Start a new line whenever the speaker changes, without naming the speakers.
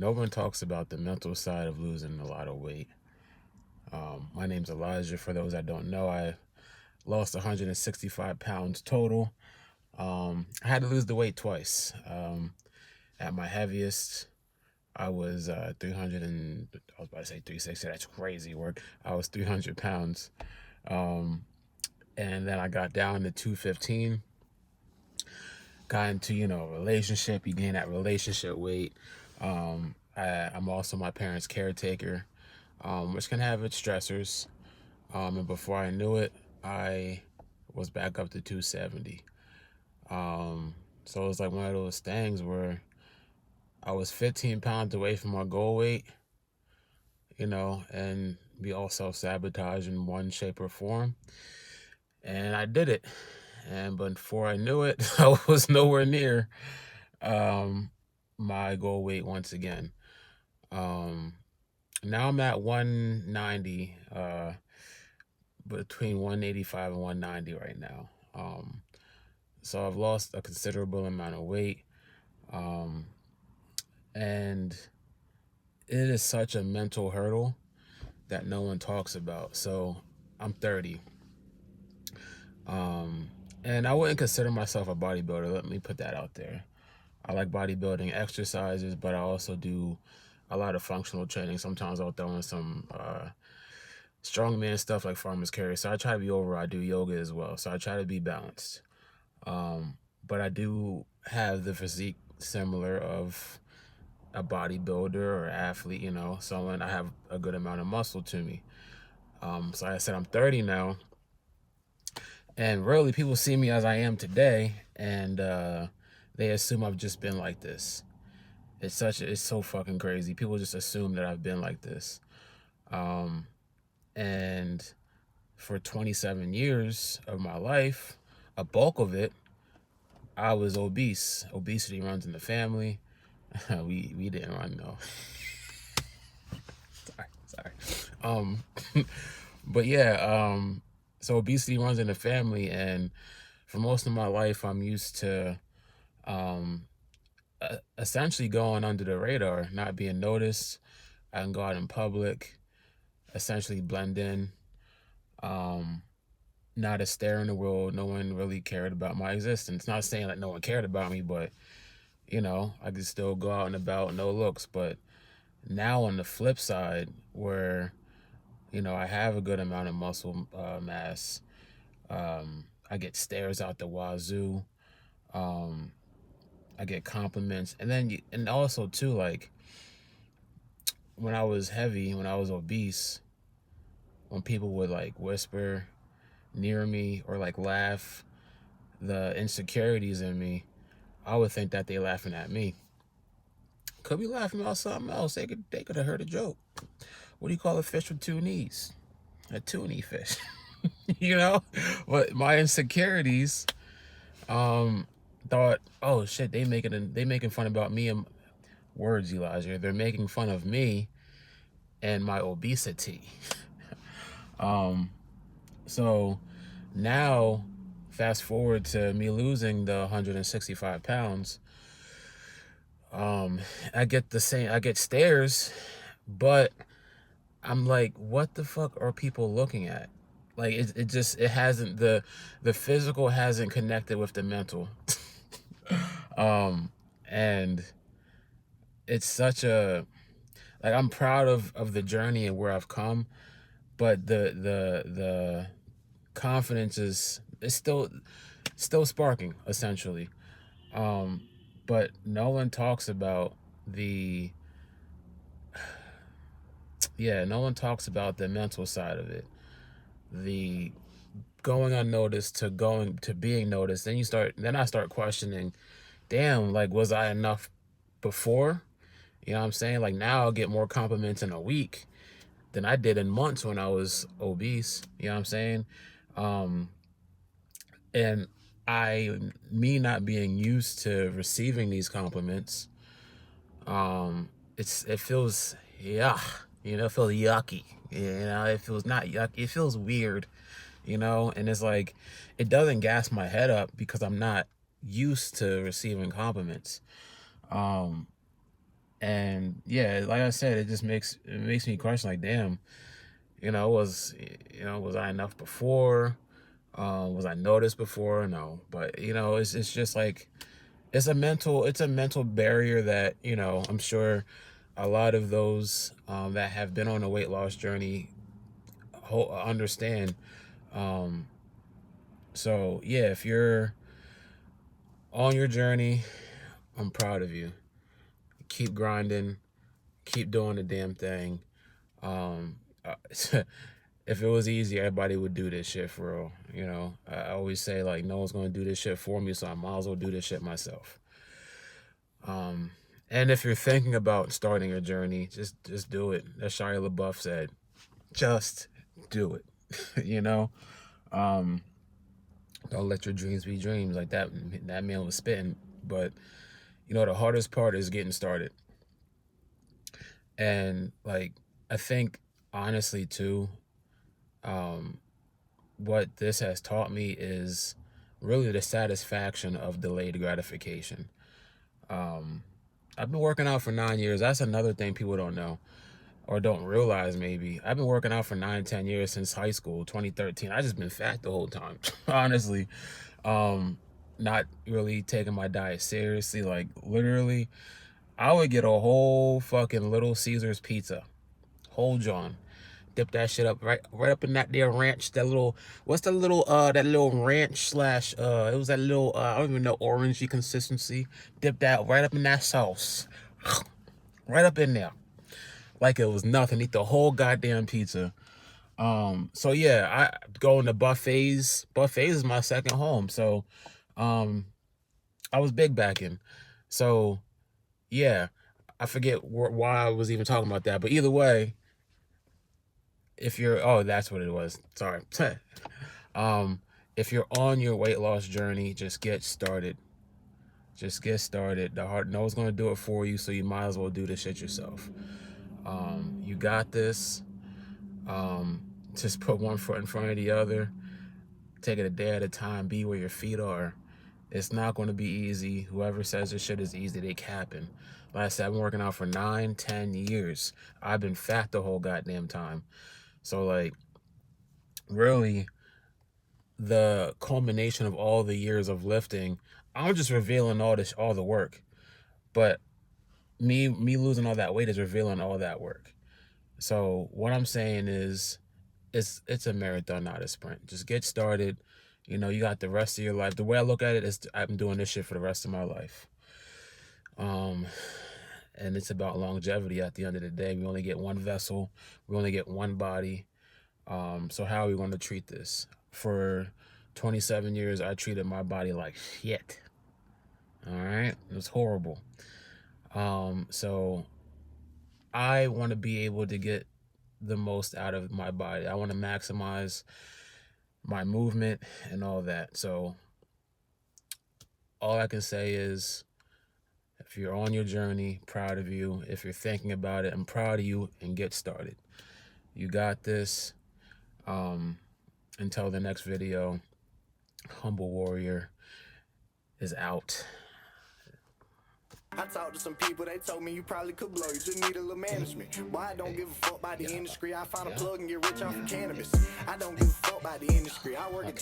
No one talks about the mental side of losing a lot of weight. My name's Elijah. For those that don't know, I lost 165 pounds total. I had to lose the weight twice. At my heaviest, I was 300 and I was about to say 360. That's crazy work. I was 300 pounds. And then I got down to 215. Got into, a relationship. You gain that relationship weight. I'm also my parents' caretaker, which can have its stressors. And before I knew it, I was back up to 270. So it was like one of those things where I was 15 pounds away from my goal weight, and we all self-sabotage in one shape or form. And I did it. But before I knew it, I was nowhere near my goal weight once again. Now I'm at 190, between 185 and 190 right now. So I've lost a considerable amount of weight. And it is such a mental hurdle that no one talks about. So I'm 30. And I wouldn't consider myself a bodybuilder. Let me put that out there. I like bodybuilding exercises, but I also do a lot of functional training. Sometimes I'll throw in some strongman stuff like farmer's carry. So I try to be overall. I do yoga as well. So I try to be balanced. But I do have the physique similar of a bodybuilder or athlete, someone I have a good amount of muscle to me. So like I said, I'm 30 now. And really, people see me as I am today, and they assume I've just been like this. It's so fucking crazy. People just assume that I've been like this. And for 27 years of my life, a bulk of it, I was obese. Obesity runs in the family. we didn't run, though. sorry. But yeah, so obesity runs in the family, and for most of my life, I'm used to essentially going under the radar, not being noticed. I can go out in public, essentially blend in, not a stare in the world. No one really cared about my existence. Not saying that no one cared about me, but I could still go out and about, no looks. But now on the flip side, where I have a good amount of muscle mass, I get stares out the wazoo. I get compliments, and then and also too, like when I was heavy, when I was obese, when people would like whisper near me or like laugh, the insecurities in me, I would think that they laughing at me. Could be laughing about something else. They could have heard a joke. What do you call a fish with two knees? A toonie fish. But my insecurities thought, oh shit, they making fun about me, and words, Elijah, they're making fun of me and my obesity. So now fast forward to me losing the 165 pounds. I get stares, but I'm like, what the fuck are people looking at? Like it hasn't, the physical hasn't connected with the mental. And it's such a, like, I'm proud of the journey and where I've come, but the confidence is still sparking, essentially. But no one talks about no one talks about the mental side of it. The going unnoticed to going to being noticed. Then I start questioning, damn, like, was I enough before? You know what I'm saying? Like, now I'll get more compliments in a week than I did in months when I was obese. You know what I'm saying? And me not being used to receiving these compliments, it feels, yeah, it feels yucky. It feels not yucky. It feels weird, and it's like, it doesn't gas my head up because I'm not used to receiving compliments. And yeah, like I said, it makes me question, like, damn, was I enough before? Was I noticed before? No. But it's just like it's a mental barrier that, I'm sure a lot of those that have been on a weight loss journey understand. Um, so yeah, if you're on your journey, I'm proud of you. Keep grinding, keep doing the damn thing. Um, if it was easy, everybody would do this shit for real. I always say, like, no one's gonna do this shit for me, so I might as well do this shit myself. And if you're thinking about starting a journey, just do it. As Shia LaBeouf said, just do it. you know, um, don't let your dreams be dreams. Like that man was spitting. But the hardest part is getting started. And like I think honestly too, what this has taught me is really the satisfaction of delayed gratification. I've been working out for 9 years. That's another thing people don't know or don't realize maybe. I've been working out for 9-10 years since high school, 2013. I just been fat the whole time, honestly. Not really taking my diet seriously. Like literally, I would get a whole fucking Little Caesars pizza, whole John. Dip that shit up right up in that there ranch. That little what's the little that little ranch slash it was that little I don't even know, orangey consistency. Dip that right up in that sauce, right up in there, like it was nothing. Eat the whole goddamn pizza. So yeah, I go into buffets. Buffets is my second home. So I was big backing. So yeah, I forget why I was even talking about that. But either way, if you're that's what it was. Sorry. If you're on your weight loss journey, just get started. Just get started. The heart no one's gonna do it for you, so you might as well do this shit yourself. You got this. Just put one foot in front of the other. Take it a day at a time. Be where your feet are. It's not going to be easy. Whoever says this shit is easy, they capping. Like I said, I've been working out for 9-10 years. I've been fat the whole goddamn time. So like, really, the culmination of all the years of lifting, I'm just revealing all the work. But me losing all that weight is revealing all that work. So what I'm saying is, it's a marathon, not a sprint. Just get started. You got the rest of your life. The way I look at it is, I'm doing this shit for the rest of my life. And it's about longevity at the end of the day. We only get one vessel. We only get one body. So how are we going to treat this? For 27 years, I treated my body like shit. All right? It was horrible. So I want to be able to get the most out of my body. I want to maximize my movement and all that. So all I can say is, if you're on your journey, proud of you. If you're thinking about it, I'm proud of you, and get started. You got this. Until the next video, Humble Warrior is out.
I talked to some people, they told me you probably could blow, you just need a little management. Boy, I don't give a fuck about the industry, I find a plug and get rich off of cannabis. I don't give a fuck about the industry, I work at